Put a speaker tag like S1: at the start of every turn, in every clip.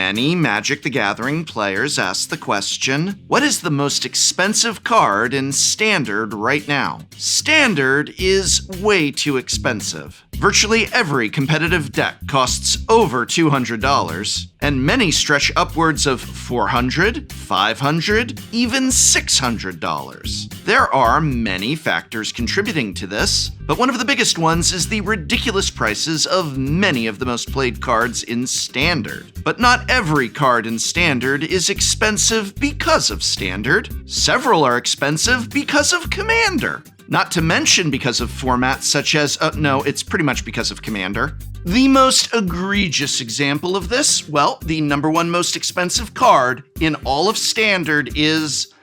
S1: many Magic the Gathering players ask the question, what is the most expensive card in Standard right now? Standard is way too expensive. Virtually every competitive deck costs over $200, and many stretch upwards of $400, $500, even $600. There are many factors contributing to this, but one of the biggest ones is the ridiculous prices of many of the most played cards in Standard. But not every card in Standard is expensive because of Standard. Several are expensive because of Commander. Not to mention because of formats such as, no, it's pretty much because of Commander. The most egregious example of this, well, the number one most expensive card in all of Standard is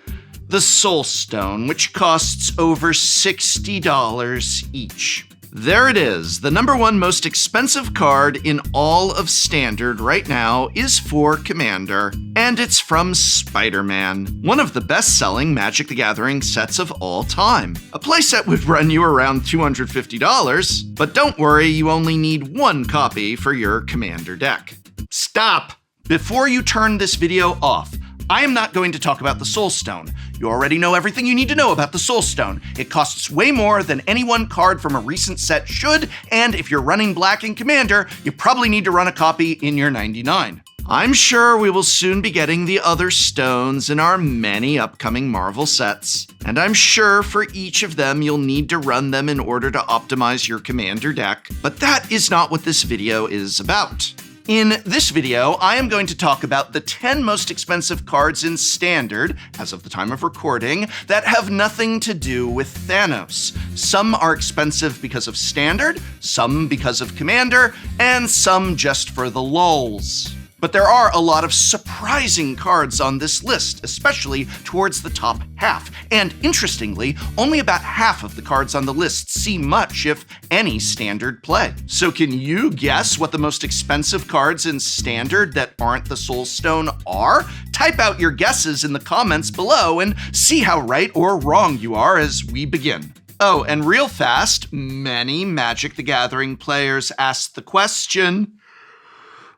S1: the Soul Stone, which costs over $60 each. There it is. The number one most expensive card in all of Standard right now is for Commander, and it's from Spider-Man, one of the best-selling Magic the Gathering sets of all time. A playset would run you around $250, but don't worry, you only need one copy for your Commander deck. Stop! Before you turn this video off, I am not going to talk about the Soul Stone. You already know everything you need to know about the Soul Stone. It costs way more than any one card from a recent set should, and if you're running Black in Commander, you probably need to run a copy in your 99. I'm sure we will soon be getting the other stones in our many upcoming Marvel sets, and I'm sure for each of them you'll need to run them in order to optimize your Commander deck, but that is not what this video is about. In this video, I am going to talk about the 10 most expensive cards in Standard, as of the time of recording, that have nothing to do with Thanos. Some are expensive because of Standard, some because of Commander, and some just for the lulz. But there are a lot of surprising cards on this list, especially towards the top half. And interestingly, only about half of the cards on the list see much, if any, Standard play. So can you guess what the most expensive cards in Standard that aren't the Soul Stone are? Type out your guesses in the comments below and see how right or wrong you are as we begin. Oh, and real fast, many Magic the Gathering players ask the question,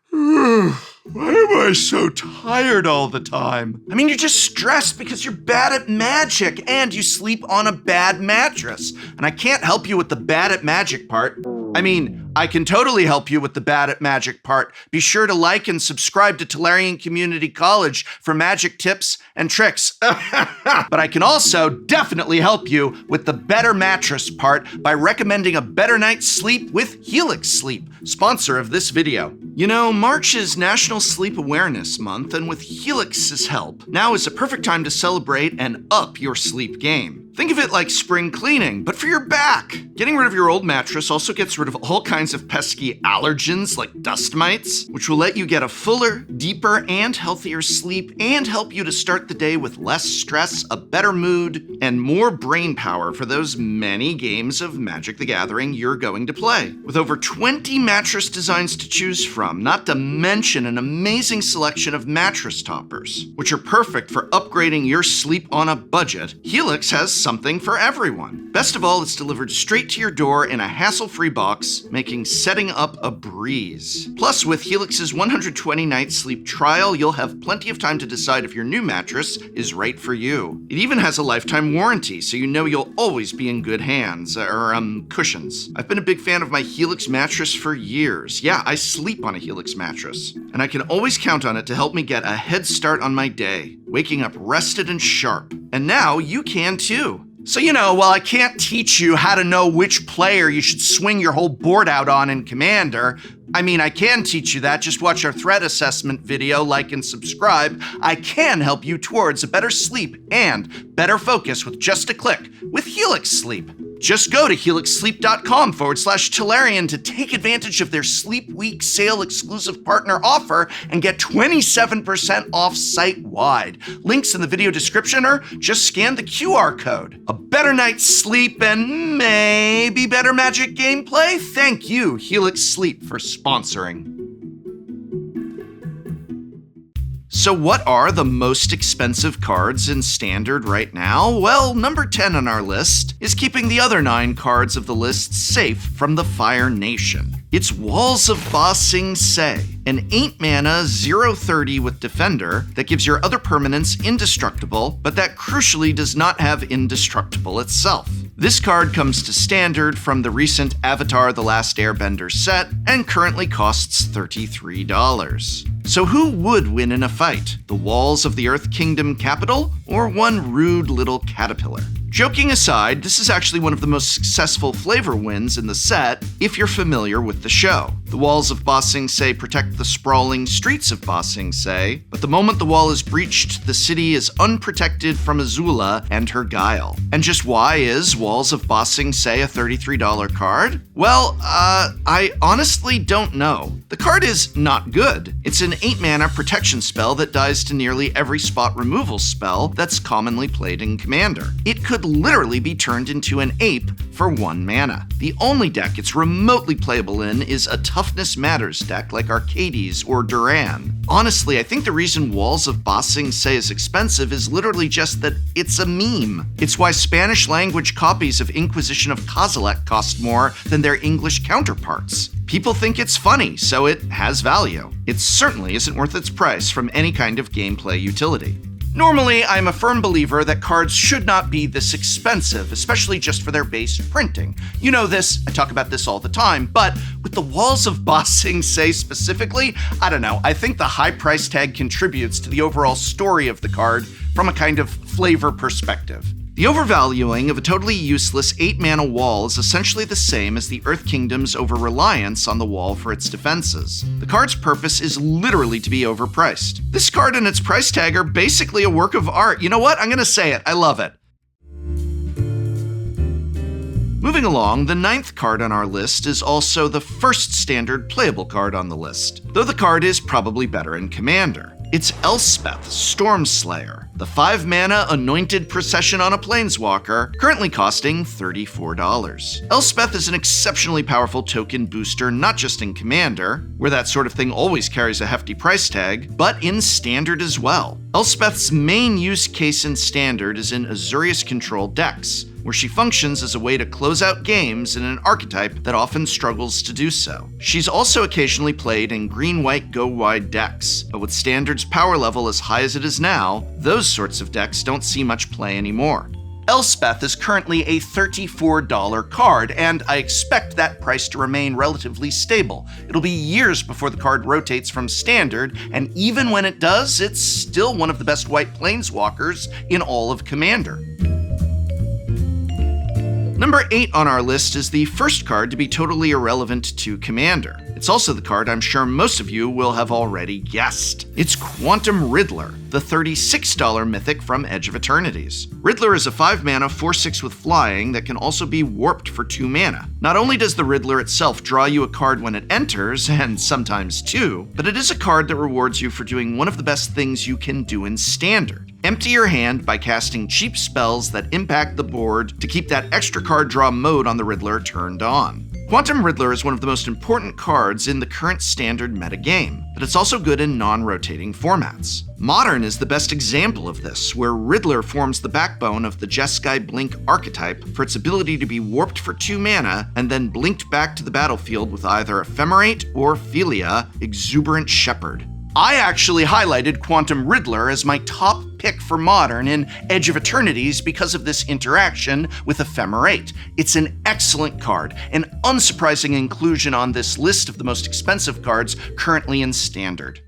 S1: why am I so tired all the time? I mean, you're just stressed because you're bad at Magic and you sleep on a bad mattress. And I can't help you with the bad at Magic part. I mean, I can totally help you with the bad at Magic part. Be sure to like and subscribe to Tolarian Community College for magic tips and tricks. But I can also definitely help you with the better mattress part by recommending a better night's sleep with Helix Sleep, sponsor of this video. You know, March is National Sleep Awareness Month, and with Helix's help, now is a perfect time to celebrate and up your sleep game. Think of it like spring cleaning, but for your back. Getting rid of your old mattress also gets rid of all kinds of pesky allergens like dust mites, which will let you get a fuller, deeper, and healthier sleep and help you to start the day with less stress, a better mood, and more brain power for those many games of Magic the Gathering you're going to play. With over 20 mattress designs to choose from, not to mention an amazing selection of mattress toppers, which are perfect for upgrading your sleep on a budget, Helix has something for everyone. Best of all, it's delivered straight to your door in a hassle-free box, making setting up a breeze. Plus, with Helix's 120-night sleep trial, you'll have plenty of time to decide if your new mattress is right for you. It even has a lifetime warranty, so you know you'll always be in good hands, cushions. I've been a big fan of my Helix mattress for years. Yeah, I sleep on a Helix mattress, and I can always count on it to help me get a head start on my day, waking up rested and sharp. And now you can too. So, you know, while I can't teach you how to know which player you should swing your whole board out on in Commander, I can teach you that. Just watch our threat assessment video, like and subscribe. I can help you towards a better sleep and better focus with just a click with Helix Sleep. Just go to helixsleep.com/Tolarian to take advantage of their Sleep Week sale exclusive partner offer and get 27% off site-wide. Links in the video description, or just scan the QR code. A better night's sleep and maybe better Magic gameplay? Thank you, Helix Sleep, for sponsoring. So what are the most expensive cards in Standard right now? Well, number 10 on our list is keeping the other 9 cards of the list safe from the Fire Nation. It's Walls of Ba Sing Se, an 8-mana 0/30 with Defender that gives your other permanents indestructible, but that crucially does not have indestructible itself. This card comes to Standard from the recent Avatar: The Last Airbender set and currently costs $33. So who would win in a fight? The walls of the Earth Kingdom capital or one rude little caterpillar? Joking aside, this is actually one of the most successful flavor wins in the set if you're familiar with the show. The walls of Ba Sing Se protect the sprawling streets of Ba Sing Se, but the moment the wall is breached, the city is unprotected from Azula and her guile. And just why is Walls of Ba Sing Se a $33 card? Well, I honestly don't know. The card is not good. It's an 8-mana protection spell that dies to nearly every spot removal spell that's commonly played in Commander. It could literally be turned into an ape for 1 mana. The only deck it's remotely playable in is a Toughness Matters deck like Arcades or Duran. Honestly, I think the reason Walls of Ba Sing Se is expensive is literally just that it's a meme. It's why Spanish language copies of Inquisition of Kozilek cost more than their English counterparts. People think it's funny, so it has value. It certainly isn't worth its price from any kind of gameplay utility. Normally, I'm a firm believer that cards should not be this expensive, especially just for their base printing. You know this, I talk about this all the time, but with the Walls of Ba Sing Se specifically, I don't know, I think the high price tag contributes to the overall story of the card from a kind of flavor perspective. The overvaluing of a totally useless 8-mana wall is essentially the same as the Earth Kingdom's over-reliance on the wall for its defenses. The card's purpose is literally to be overpriced. This card and its price tag are basically a work of art. You know what? I'm gonna say it. I love it. Moving along, the 9th card on our list is also the first Standard playable card on the list, though the card is probably better in Commander. It's Elspeth, Stormslayer, the 5-mana anointed procession on a planeswalker, currently costing $34. Elspeth is an exceptionally powerful token booster, not just in Commander, where that sort of thing always carries a hefty price tag, but in Standard as well. Elspeth's main use case in Standard is in Azorius-controlled decks, where she functions as a way to close out games in an archetype that often struggles to do so. She's also occasionally played in green-white go-wide decks, but with Standard's power level as high as it is now, those sorts of decks don't see much play anymore. Elspeth is currently a $34 card, and I expect that price to remain relatively stable. It'll be years before the card rotates from Standard, and even when it does, it's still one of the best white planeswalkers in all of Commander. Number 8 on our list is the first card to be totally irrelevant to Commander. It's also the card I'm sure most of you will have already guessed. It's Quantum Riddler, the $36 mythic from Edge of Eternities. Riddler is a 5-mana 4/6 with flying that can also be warped for 2 mana. Not only does the Riddler itself draw you a card when it enters, and sometimes 2, but it is a card that rewards you for doing one of the best things you can do in Standard. Empty your hand by casting cheap spells that impact the board to keep that extra card draw mode on the Riddler turned on. Quantum Riddler is one of the most important cards in the current Standard metagame, but it's also good in non-rotating formats. Modern is the best example of this, where Riddler forms the backbone of the Jeskai Blink archetype for its ability to be warped for 2 mana and then blinked back to the battlefield with either Ephemerate or Philia, Exuberant Shepherd. I actually highlighted Quantum Riddler as my top pick for Modern in Edge of Eternities because of this interaction with Ephemerate. It's an excellent card, an unsurprising inclusion on this list of the most expensive cards currently in Standard.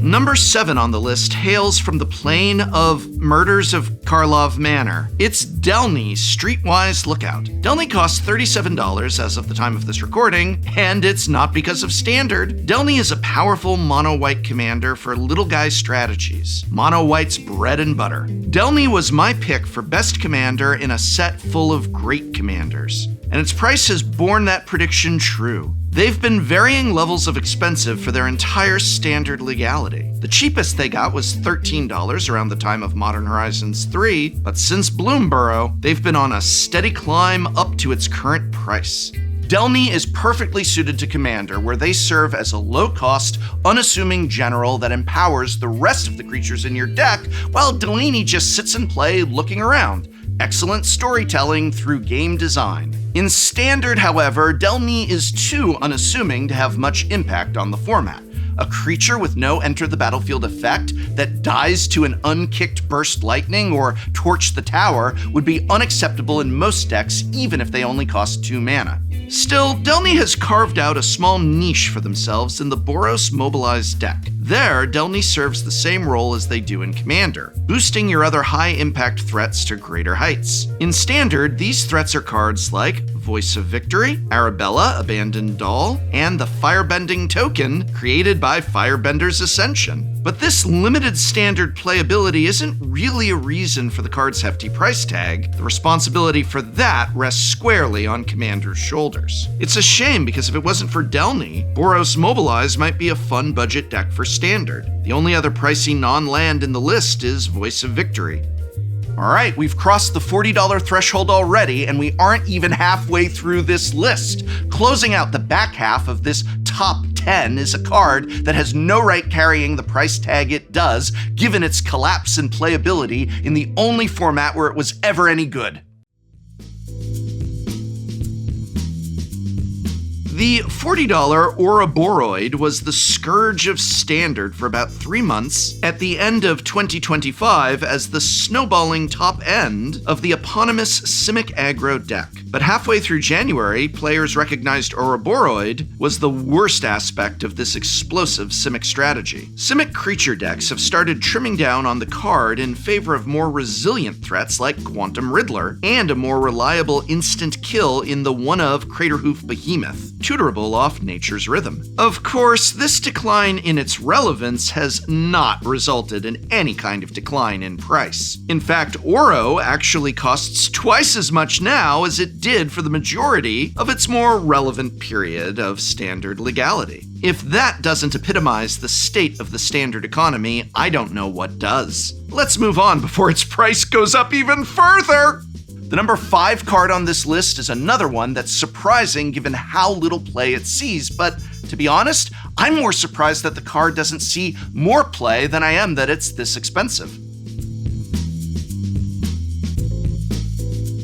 S1: Number 7 on the list hails from the plane of Murders of Karlov Manor. It's Delny, Streetwise Lookout. Delny costs $37 as of the time of this recording, and it's not because of Standard. Delny is a powerful mono-white commander for little guy strategies. Mono-white's bread and butter. Delny was my pick for best commander in a set full of great commanders, and its price has borne that prediction true. They've been varying levels of expensive for their entire Standard legality. The cheapest they got was $13 around the time of Modern Horizons 3, but since Bloomborough, they've been on a steady climb up to its current price. Delny is perfectly suited to Commander, where they serve as a low-cost, unassuming general that empowers the rest of the creatures in your deck, while Delny just sits in play looking around. Excellent storytelling through game design. In Standard, however, Delny is too unassuming to have much impact on the format. A creature with no enter the battlefield effect that dies to an unkicked burst lightning or torch the tower would be unacceptable in most decks, even if they only cost 2 mana. Still, Delny has carved out a small niche for themselves in the Boros Mobilized deck. There, Delny serves the same role as they do in Commander, boosting your other high-impact threats to greater heights. In Standard, these threats are cards like Voice of Victory, Arabella, Abandoned Doll, and the Firebending token created by Firebender's Ascension. But this limited Standard playability isn't really a reason for the card's hefty price tag. The responsibility for that rests squarely on Commander's shoulders. It's a shame because if it wasn't for Delny, Boros Mobilize might be a fun budget deck for Standard. The only other pricey non-land in the list is Voice of Victory. Alright, we've crossed the $40 threshold already, and we aren't even halfway through this list. Closing out the back half of this top 10 is a card that has no right carrying the price tag it does, given its collapse in playability in the only format where it was ever any good. The $40 Ouroboros was the scourge of Standard for about 3 months at the end of 2025 as the snowballing top end of the eponymous Simic aggro deck. But halfway through January, players recognized Ouroboros was the worst aspect of this explosive Simic strategy. Simic creature decks have started trimming down on the card in favor of more resilient threats like Quantum Riddler, and a more reliable instant kill in the one-of Craterhoof Behemoth, tutorable off Nature's Rhythm. Of course, this decline in its relevance has not resulted in any kind of decline in price. In fact, Oro actually costs twice as much now as it did for the majority of its more relevant period of Standard legality. If that doesn't epitomize the state of the Standard economy, I don't know what does. Let's move on before its price goes up even further! The number 5 card on this list is another one that's surprising given how little play it sees, but to be honest, I'm more surprised that the card doesn't see more play than I am that it's this expensive.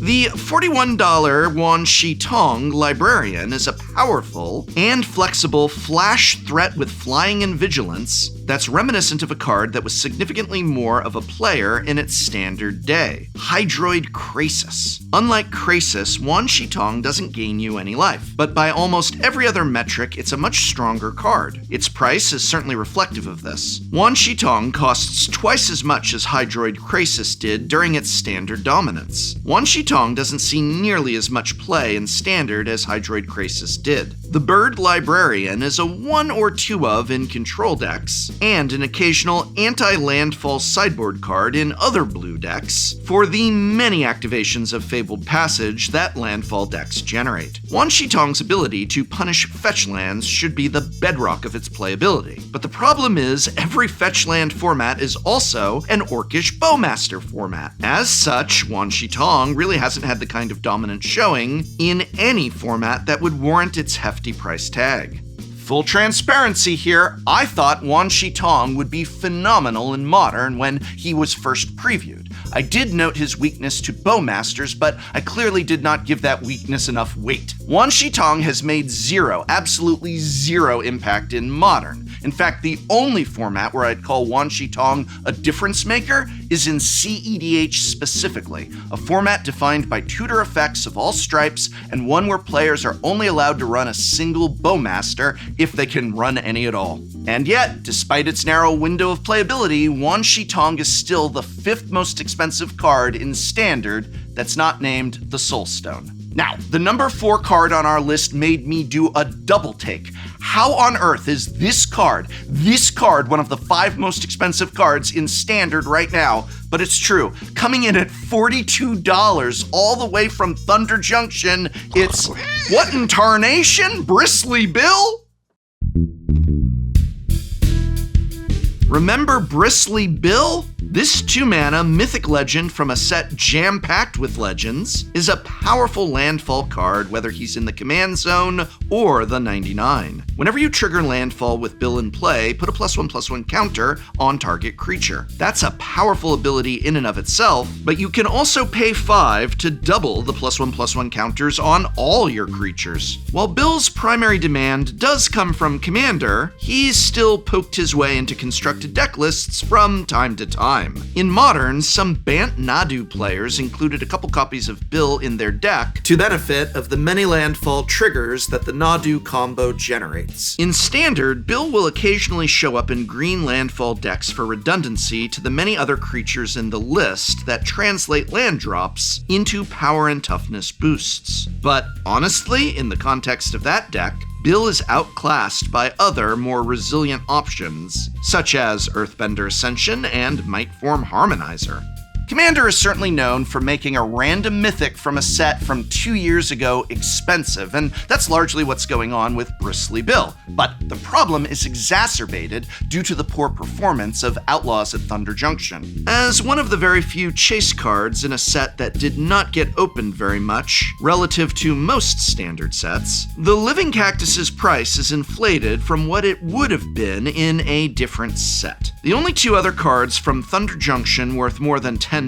S1: The $41 Wan Shi Tong Librarian is a powerful and flexible flash threat with flying and vigilance that's reminiscent of a card that was significantly more of a player in its Standard day, Hydroid Krasis. Unlike Krasis, Wan Shi Tong doesn't gain you any life, but by almost every other metric, it's a much stronger card. Its price is certainly reflective of this. Wan Shi Tong costs twice as much as Hydroid Krasis did during its Standard dominance. Wan Shi Tong doesn't see nearly as much play in Standard as Hydroid Krasis did. The Bird Librarian is a 1 or 2 of in control decks, and an occasional anti-landfall sideboard card in other blue decks for the many activations of Fabled Passage that landfall decks generate. Wan Shi Tong's ability to punish fetch lands should be the bedrock of its playability, but the problem is every fetch land format is also an Orcish Bowmaster format. As such, Wan Shi Tong really hasn't had the kind of dominant showing in any format that would warrant its hefty price tag. Full transparency here, I thought Wan Shi Tong would be phenomenal in Modern when he was first previewed. I did note his weakness to Bowmasters, but I clearly did not give that weakness enough weight. Wan Shi Tong has made absolutely zero impact in Modern. In fact, the only format where I'd call Wan Shi Tong a difference maker is in CEDH specifically, a format defined by tutor effects of all stripes and one where players are only allowed to run a single Bowmaster if they can run any at all. And yet, despite its narrow window of playability, Wan Shi Tong is still the 5th most expensive card in Standard that's not named the Soulstone. Now, the number 4 card on our list made me do a double take. How on earth is this card, one of the 5 most expensive cards in Standard right now? But it's true, coming in at $42 all the way from Thunder Junction, it's what in tarnation? Bristly Bill? Remember Bristly Bill? This 2-mana mythic legend from a set jam-packed with legends is a powerful landfall card whether he's in the command zone or the 99. Whenever you trigger landfall with Bill in play, put a +1/+1 counter on target creature. That's a powerful ability in and of itself, but you can also pay 5 to double the +1/+1 counters on all your creatures. While Bill's primary demand does come from Commander, he's still poked his way into constructed deck lists from time to time. In Modern, some Bant Nadu players included a couple copies of Bill in their deck to benefit of the many landfall triggers that the Nadu combo generates. In Standard, Bill will occasionally show up in green landfall decks for redundancy to the many other creatures in the list that translate land drops into power and toughness boosts. But honestly, in the context of that deck, Bill is outclassed by other, more resilient options, such as Earthbender Ascension and Mightform Harmonizer. Commander is certainly known for making a random mythic from a set from 2 years ago expensive, and that's largely what's going on with Bristly Bill. But the problem is exacerbated due to the poor performance of Outlaws at Thunder Junction. As one of the very few chase cards in a set that did not get opened very much, relative to most standard sets, the Living Cactus's price is inflated from what it would have been in a different set. The only 2 other cards from Thunder Junction worth more than $10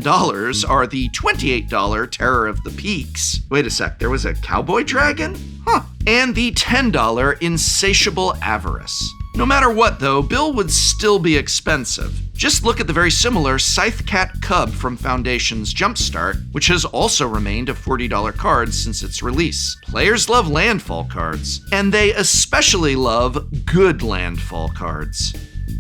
S1: are the $28 Terror of the Peaks. Wait a sec, there was a cowboy dragon? Huh. And the $10 Insatiable Avarice. No matter what though, Bill would still be expensive. Just look at the very similar Scythecat Cub from Foundation's Jumpstart, which has also remained a $40 card since its release. Players love landfall cards, and they especially love good landfall cards.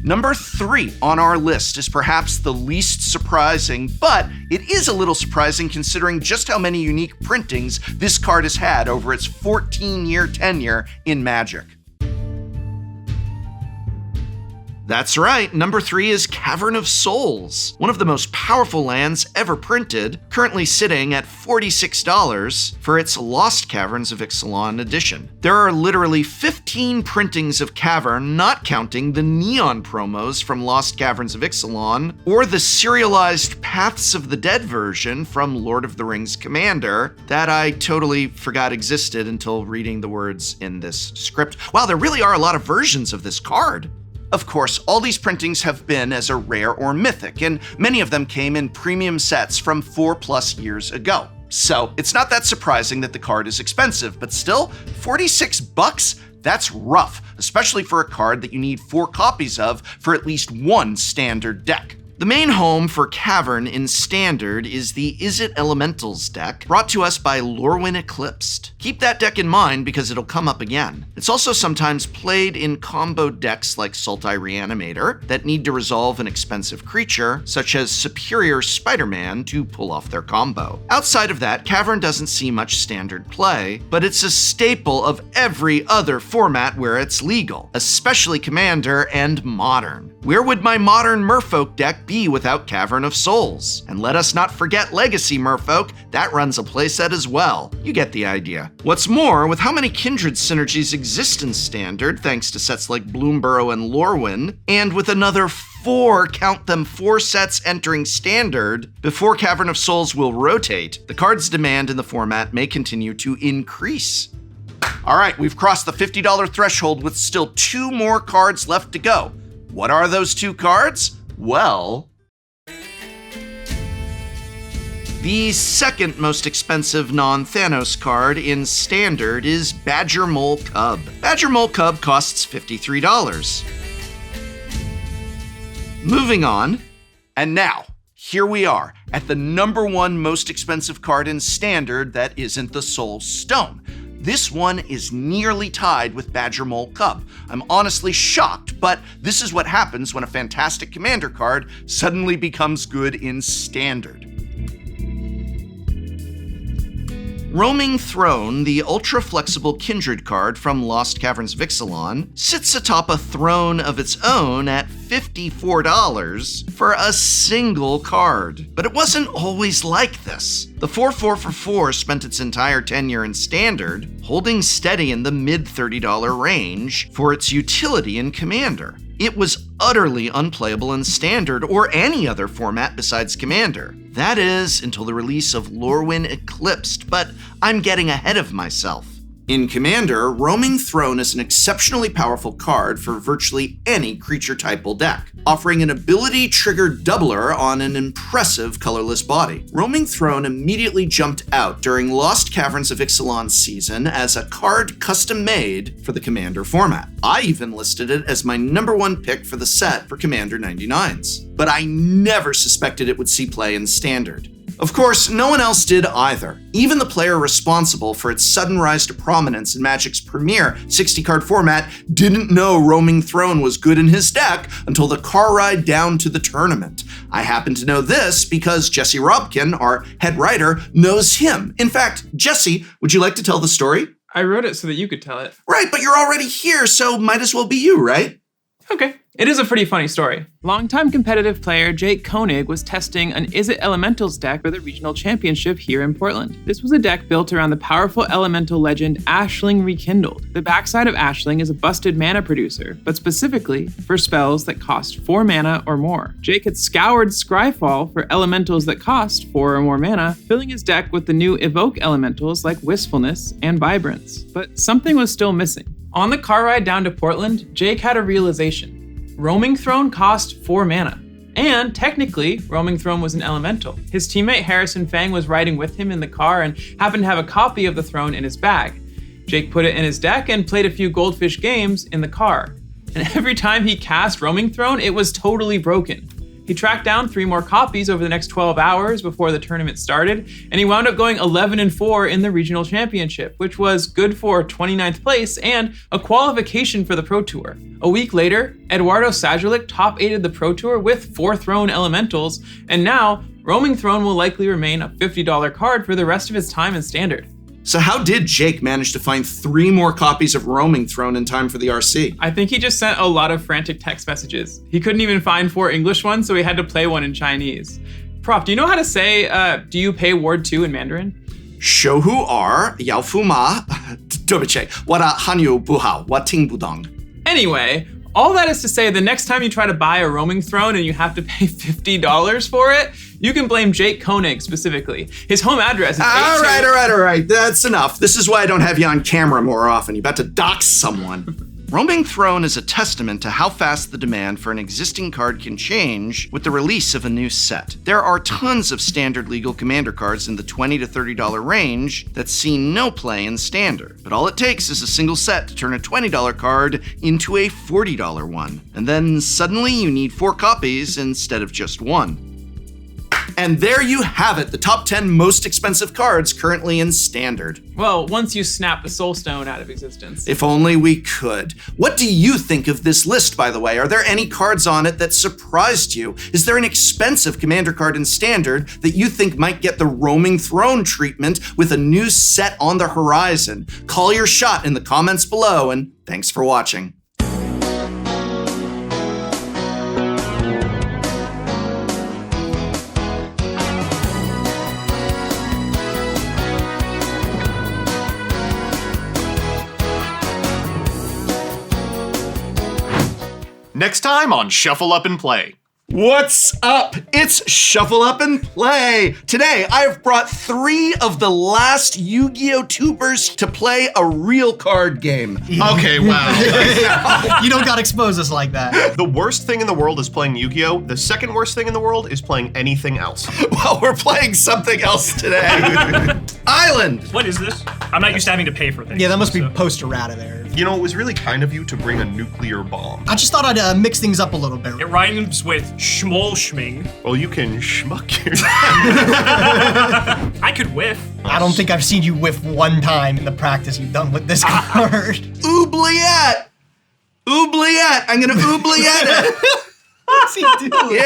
S1: Number 3 on our list is perhaps the least surprising, but it is a little surprising considering just how many unique printings this card has had over its 14-year tenure in Magic. That's right, number 3 is Cavern of Souls, one of the most powerful lands ever printed, currently sitting at $46 for its Lost Caverns of Ixalan edition. There are literally 15 printings of Cavern, not counting the neon promos from Lost Caverns of Ixalan, or the serialized Paths of the Dead version from Lord of the Rings Commander that I totally forgot existed until reading the words in this script. Wow, there really are a lot of versions of this card. Of course, all these printings have been as a rare or mythic, and many of them came in premium sets from 4+ years ago. So it's not that surprising that the card is expensive, but still, $46? That's rough, especially for a card that you need 4 copies of for at least one standard deck. The main home for Cavern in Standard is the Is It Elementals deck, brought to us by Lorwyn Eclipsed. Keep that deck in mind because it'll come up again. It's also sometimes played in combo decks like Sultai Reanimator that need to resolve an expensive creature, such as Superior Spider-Man, to pull off their combo. Outside of that, Cavern doesn't see much standard play, but it's a staple of every other format where it's legal, especially Commander and Modern. Where would my Modern Merfolk deck be without Cavern of Souls? And let us not forget Legacy Merfolk, that runs a playset as well. You get the idea. What's more, with how many Kindred synergies exist in Standard, thanks to sets like Bloomburrow and Lorwyn, and with another 4, count them, 4 sets entering Standard before Cavern of Souls will rotate, the card's demand in the format may continue to increase. All right, we've crossed the $50 threshold with still 2 more cards left to go. What are those 2 cards? Well, the second most expensive non-Thanos card in Standard is Badger Mole Cub. Badger Mole Cub costs $53. Moving on, and now, here we are at the number 1 most expensive card in Standard that isn't the Soul Stone. This one is nearly tied with Badger Mole Cub. I'm honestly shocked, but this is what happens when a fantastic Commander card suddenly becomes good in Standard. Roaming Throne, the ultra-flexible Kindred card from Lost Caverns of Ixalan, sits atop a throne of its own at $54 for a single card. But it wasn't always like this. The 4/4 for 4 spent its entire tenure in Standard, holding steady in the mid-$30 range for its utility in Commander. It was utterly unplayable in Standard or any other format besides Commander. That is, until the release of Lorwyn Eclipsed, but I'm getting ahead of myself. In Commander, Roaming Throne is an exceptionally powerful card for virtually any creature typal deck, offering an ability-triggered doubler on an impressive colorless body. Roaming Throne immediately jumped out during Lost Caverns of Ixalan's season as a card custom-made for the Commander format. I even listed it as my #1 pick for the set for Commander 99s. But I never suspected it would see play in Standard. Of course, no one else did either. Even the player responsible for its sudden rise to prominence in Magic's premier 60-card format didn't know Roaming Throne was good in his deck until the car ride down to the tournament. I happen to know this because Jesse Robkin, our head writer, knows him. In fact, Jesse, would you like to tell the story?
S2: I wrote it so that you could tell it.
S1: Right, but you're already here, so might as well be you, right?
S2: Okay. It is a pretty funny story. Longtime competitive player Jake Koenig was testing an Is It Elementals deck for the regional championship here in Portland. This was a deck built around the powerful elemental legend Ashling Rekindled. The backside of Ashling is a busted mana producer, but specifically for spells that cost 4 mana or more. Jake had scoured Scryfall for elementals that cost 4 or more mana, filling his deck with the new evoke elementals like Wistfulness and Vibrance. But something was still missing. On the car ride down to Portland, Jake had a realization. Roaming Throne cost 4 mana. And technically, Roaming Throne was an elemental. His teammate Harrison Fang was riding with him in the car and happened to have a copy of the throne in his bag. Jake put it in his deck and played a few Goldfish games in the car. And every time he cast Roaming Throne, it was totally broken. He tracked down 3 more copies over the next 12 hours before the tournament started, and he wound up going 11-4 in the regional championship, which was good for 29th place and a qualification for the Pro Tour. A week later, Eduardo Sajulik top-8'd the Pro Tour with 4 Throne Elementals, and now, Roaming Throne will likely remain a $50 card for the rest of his time in Standard.
S1: So how did Jake manage to find 3 more copies of Roaming Throne in time for the RC?
S2: I think he just sent a lot of frantic text messages. He couldn't even find 4 English ones, so he had to play one in Chinese. Prof, do you know how to say, do you pay Ward 2 in Mandarin?
S1: Shouhu er, yao fu ma, 对不起，我的汉语不好，我听不懂。
S2: Anyway, all that is to say, the next time you try to buy a Roaming Throne and you have to pay $50 for it, you can blame Jake Koenig specifically. His home address is
S1: All right. That's enough. This is why I don't have you on camera more often. You're about to dox someone. Roaming Throne is a testament to how fast the demand for an existing card can change with the release of a new set. There are tons of standard legal commander cards in the $20 to $30 range that see no play in Standard. But all it takes is a single set to turn a $20 card into a $40 one. And then suddenly you need 4 copies instead of just 1. And there you have it, the top 10 most expensive cards currently in Standard.
S2: Well, once you snap the Soul Stone out of existence.
S1: If only we could. What do you think of this list, by the way? Are there any cards on it that surprised you? Is there an expensive commander card in Standard that you think might get the Roaming Throne treatment with a new set on the horizon? Call your shot in the comments below, and thanks for watching.
S3: Next time on Shuffle Up and Play.
S1: What's up? It's Shuffle Up and Play. Today, I have brought 3 of the last Yu-Gi-Oh! Tubers to play a real card game.
S3: Okay, wow.
S4: You don't gotta expose us like that.
S3: The worst thing in the world is playing Yu-Gi-Oh! The second worst thing in the world is playing anything else.
S1: Well, we're playing something else today. Island.
S5: What is this? I'm not used to having to pay for things.
S4: Yeah, that must be poster errata there.
S3: You know, it was really kind of you to bring a nuclear bomb.
S4: I just thought I'd mix things up a little bit.
S5: It rhymes with schmol schming.
S3: Well, you can schmuck your...
S5: I could whiff.
S4: I don't think I've seen you whiff one time in the practice you've done with this card.
S1: Oubliette. I'm gonna oubliette it.
S4: What's he doing?
S1: Yeah.